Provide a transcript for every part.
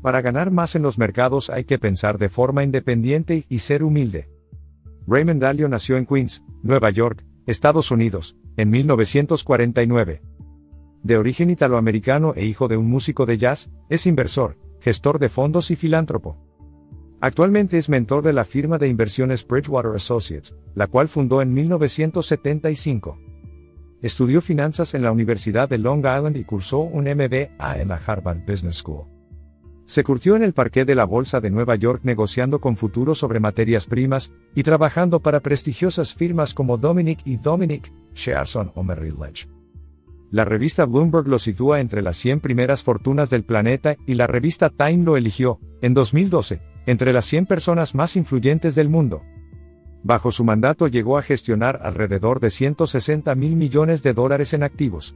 Para ganar más en los mercados hay que pensar de forma independiente y ser humilde. Raymond Dalio nació en Queens, Nueva York, Estados Unidos, en 1949. De origen italoamericano e hijo de un músico de jazz, es inversor, gestor de fondos y filántropo. Actualmente es mentor de la firma de inversiones Bridgewater Associates, la cual fundó en 1975. Estudió finanzas en la Universidad de Long Island y cursó un MBA en la Harvard Business School. Se curtió en el parqué de la Bolsa de Nueva York negociando con futuros sobre materias primas y trabajando para prestigiosas firmas como Dominick & Dominick, Shearson o Merrill Lynch. La revista Bloomberg lo sitúa entre las 100 primeras fortunas del planeta y la revista Time lo eligió, en 2012, entre las 100 personas más influyentes del mundo. Bajo su mandato llegó a gestionar alrededor de $160 mil millones en activos.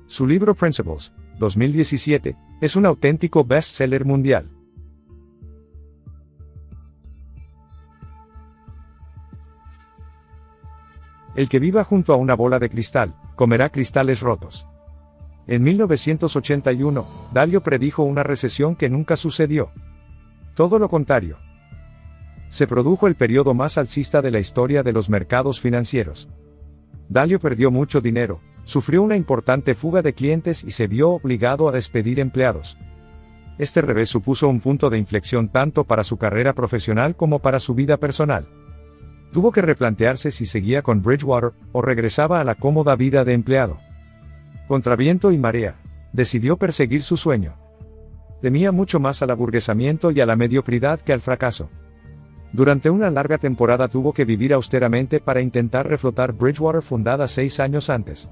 Su libro Principles, 2017, es un auténtico bestseller mundial. El que viva junto a una bola de cristal, comerá cristales rotos. En 1981, Dalio predijo una recesión que nunca sucedió. Todo lo contrario. Se produjo el periodo más alcista de la historia de los mercados financieros. Dalio perdió mucho dinero, sufrió una importante fuga de clientes y se vio obligado a despedir empleados. Este revés supuso un punto de inflexión tanto para su carrera profesional como para su vida personal. Tuvo que replantearse si seguía con Bridgewater o regresaba a la cómoda vida de empleado. Contra viento y marea, decidió perseguir su sueño. Temía mucho más al aburguesamiento y a la mediocridad que al fracaso. Durante una larga temporada tuvo que vivir austeramente para intentar reflotar Bridgewater, fundada 6 años antes.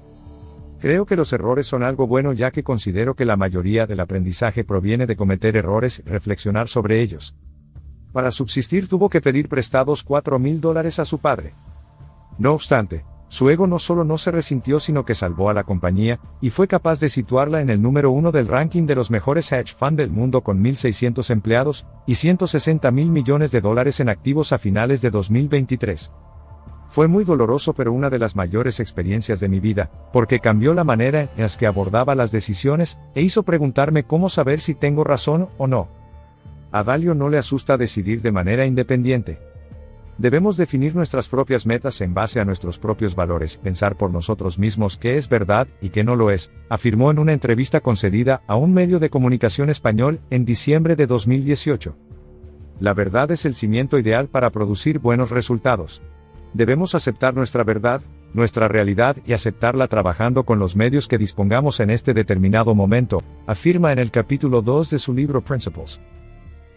Creo que los errores son algo bueno, ya que considero que la mayoría del aprendizaje proviene de cometer errores y reflexionar sobre ellos. Para subsistir tuvo que pedir prestados $4,000 a su padre. No obstante, su ego no solo no se resintió, sino que salvó a la compañía, y fue capaz de situarla en el número 1 del ranking de los mejores hedge fund del mundo con 1.600 empleados, y $160 mil millones en activos a finales de 2023. Fue muy doloroso, pero una de las mayores experiencias de mi vida, porque cambió la manera en la que abordaba las decisiones, e hizo preguntarme cómo saber si tengo razón o no. A Dalio no le asusta decidir de manera independiente. Debemos definir nuestras propias metas en base a nuestros propios valores, pensar por nosotros mismos qué es verdad y qué no lo es, afirmó en una entrevista concedida a un medio de comunicación español en diciembre de 2018. La verdad es el cimiento ideal para producir buenos resultados. Debemos aceptar nuestra verdad, nuestra realidad, y aceptarla trabajando con los medios que dispongamos en este determinado momento, afirma en el capítulo 2 de su libro Principles.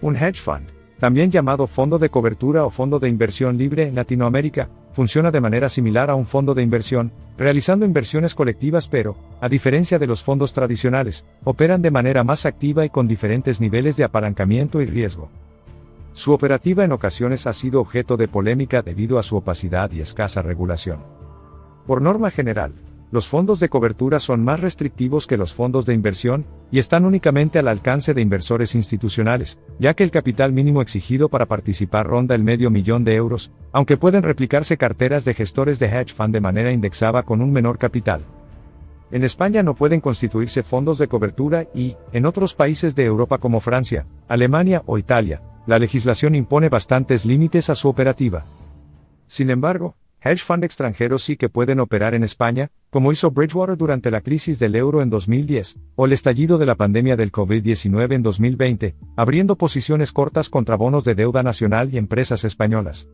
Un hedge fund, también llamado fondo de cobertura o fondo de inversión libre en Latinoamérica, funciona de manera similar a un fondo de inversión, realizando inversiones colectivas, pero, a diferencia de los fondos tradicionales, operan de manera más activa y con diferentes niveles de apalancamiento y riesgo. Su operativa en ocasiones ha sido objeto de polémica debido a su opacidad y escasa regulación. Por norma general, los fondos de cobertura son más restrictivos que los fondos de inversión, y están únicamente al alcance de inversores institucionales, ya que el capital mínimo exigido para participar ronda el $500,000, aunque pueden replicarse carteras de gestores de hedge fund de manera indexada con un menor capital. En España no pueden constituirse fondos de cobertura y, en otros países de Europa como Francia, Alemania o Italia, la legislación impone bastantes límites a su operativa. Sin embargo, hedge fund extranjeros sí que pueden operar en España, como hizo Bridgewater durante la crisis del euro en 2010, o el estallido de la pandemia del COVID-19 en 2020, abriendo posiciones cortas contra bonos de deuda nacional y empresas españolas.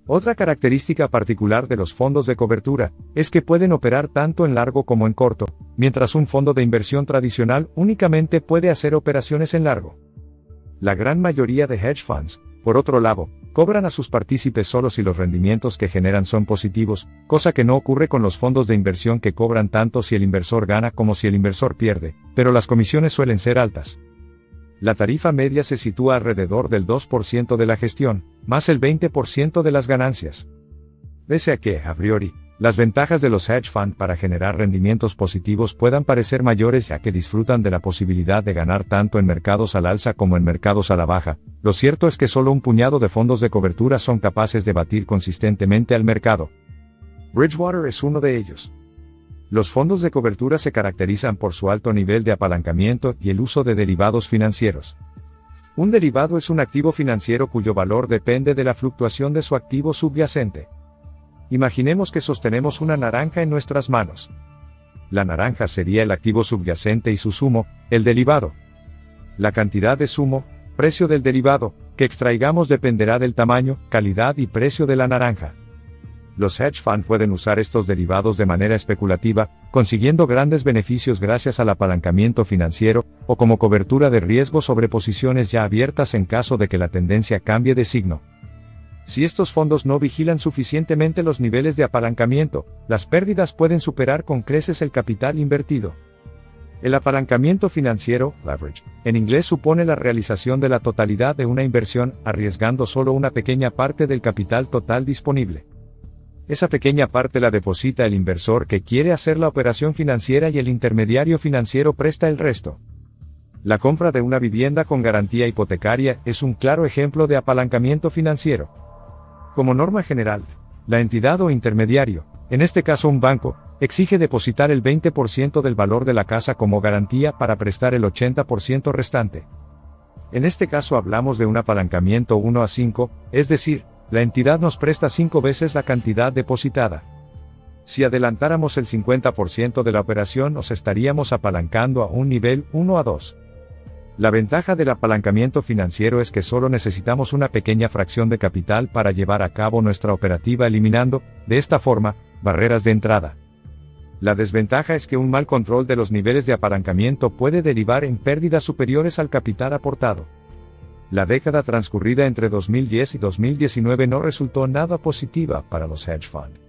Otra característica particular de los fondos de cobertura, es que pueden operar tanto en largo como en corto, mientras un fondo de inversión tradicional únicamente puede hacer operaciones en largo. La gran mayoría de hedge funds, por otro lado, cobran a sus partícipes solo si los rendimientos que generan son positivos, cosa que no ocurre con los fondos de inversión, que cobran tanto si el inversor gana como si el inversor pierde, pero las comisiones suelen ser altas. La tarifa media se sitúa alrededor del 2% de la gestión, más el 20% de las ganancias. Pese a que, a priori, las ventajas de los hedge fund para generar rendimientos positivos puedan parecer mayores, ya que disfrutan de la posibilidad de ganar tanto en mercados al alza como en mercados a la baja, lo cierto es que solo un puñado de fondos de cobertura son capaces de batir consistentemente al mercado. Bridgewater es uno de ellos. Los fondos de cobertura se caracterizan por su alto nivel de apalancamiento y el uso de derivados financieros. Un derivado es un activo financiero cuyo valor depende de la fluctuación de su activo subyacente. Imaginemos que sostenemos una naranja en nuestras manos. La naranja sería el activo subyacente y su zumo, el derivado. La cantidad de zumo, precio del derivado, que extraigamos dependerá del tamaño, calidad y precio de la naranja. Los hedge funds pueden usar estos derivados de manera especulativa, consiguiendo grandes beneficios gracias al apalancamiento financiero, o como cobertura de riesgo sobre posiciones ya abiertas en caso de que la tendencia cambie de signo. Si estos fondos no vigilan suficientemente los niveles de apalancamiento, las pérdidas pueden superar con creces el capital invertido. El apalancamiento financiero, leverage, en inglés supone la realización de la totalidad de una inversión, arriesgando solo una pequeña parte del capital total disponible. Esa pequeña parte la deposita el inversor que quiere hacer la operación financiera y el intermediario financiero presta el resto. La compra de una vivienda con garantía hipotecaria es un claro ejemplo de apalancamiento financiero. Como norma general, la entidad o intermediario, en este caso un banco, exige depositar el 20% del valor de la casa como garantía para prestar el 80% restante. En este caso hablamos de un apalancamiento 1:5, es decir, la entidad nos presta 5 veces la cantidad depositada. Si adelantáramos el 50% de la operación nos estaríamos apalancando a un nivel 1:2. La ventaja del apalancamiento financiero es que solo necesitamos una pequeña fracción de capital para llevar a cabo nuestra operativa eliminando, de esta forma, barreras de entrada. La desventaja es que un mal control de los niveles de apalancamiento puede derivar en pérdidas superiores al capital aportado. La década transcurrida entre 2010 y 2019 no resultó nada positiva para los hedge funds.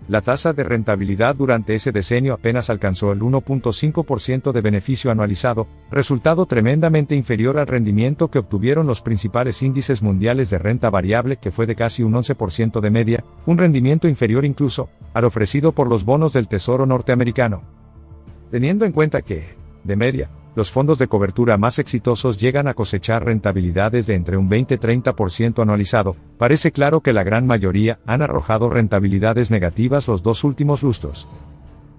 La tasa de rentabilidad durante ese decenio apenas alcanzó el 1.5% de beneficio anualizado, resultado tremendamente inferior al rendimiento que obtuvieron los principales índices mundiales de renta variable, que fue de casi un 11% de media, un rendimiento inferior incluso al ofrecido por los bonos del Tesoro norteamericano. Teniendo en cuenta que, de media, los fondos de cobertura más exitosos llegan a cosechar rentabilidades de entre un 20-30% anualizado, parece claro que la gran mayoría han arrojado rentabilidades negativas los 2 últimos lustros.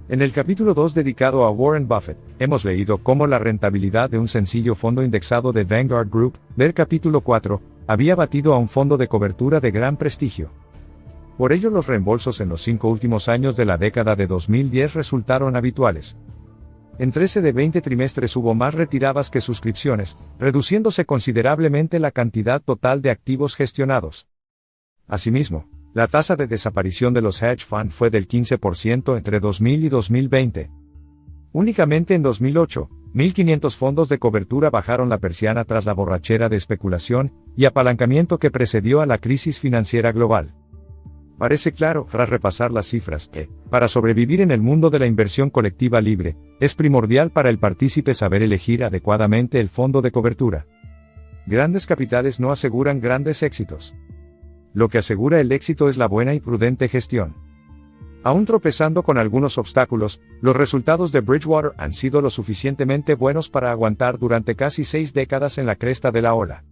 En el capítulo 2 dedicado a Warren Buffett, hemos leído cómo la rentabilidad de un sencillo fondo indexado de Vanguard Group, del capítulo 4, había batido a un fondo de cobertura de gran prestigio. Por ello los reembolsos en los 5 últimos años de la década de 2010 resultaron habituales. En 13 de 20 trimestres hubo más retiradas que suscripciones, reduciéndose considerablemente la cantidad total de activos gestionados. Asimismo, la tasa de desaparición de los hedge funds fue del 15% entre 2000 y 2020. Únicamente en 2008, 1.500 fondos de cobertura bajaron la persiana tras la borrachera de especulación y apalancamiento que precedió a la crisis financiera global. Parece claro, tras repasar las cifras, que, para sobrevivir en el mundo de la inversión colectiva libre, es primordial para el partícipe saber elegir adecuadamente el fondo de cobertura. Grandes capitales no aseguran grandes éxitos. Lo que asegura el éxito es la buena y prudente gestión. Aún tropezando con algunos obstáculos, los resultados de Bridgewater han sido lo suficientemente buenos para aguantar durante casi 6 décadas en la cresta de la ola.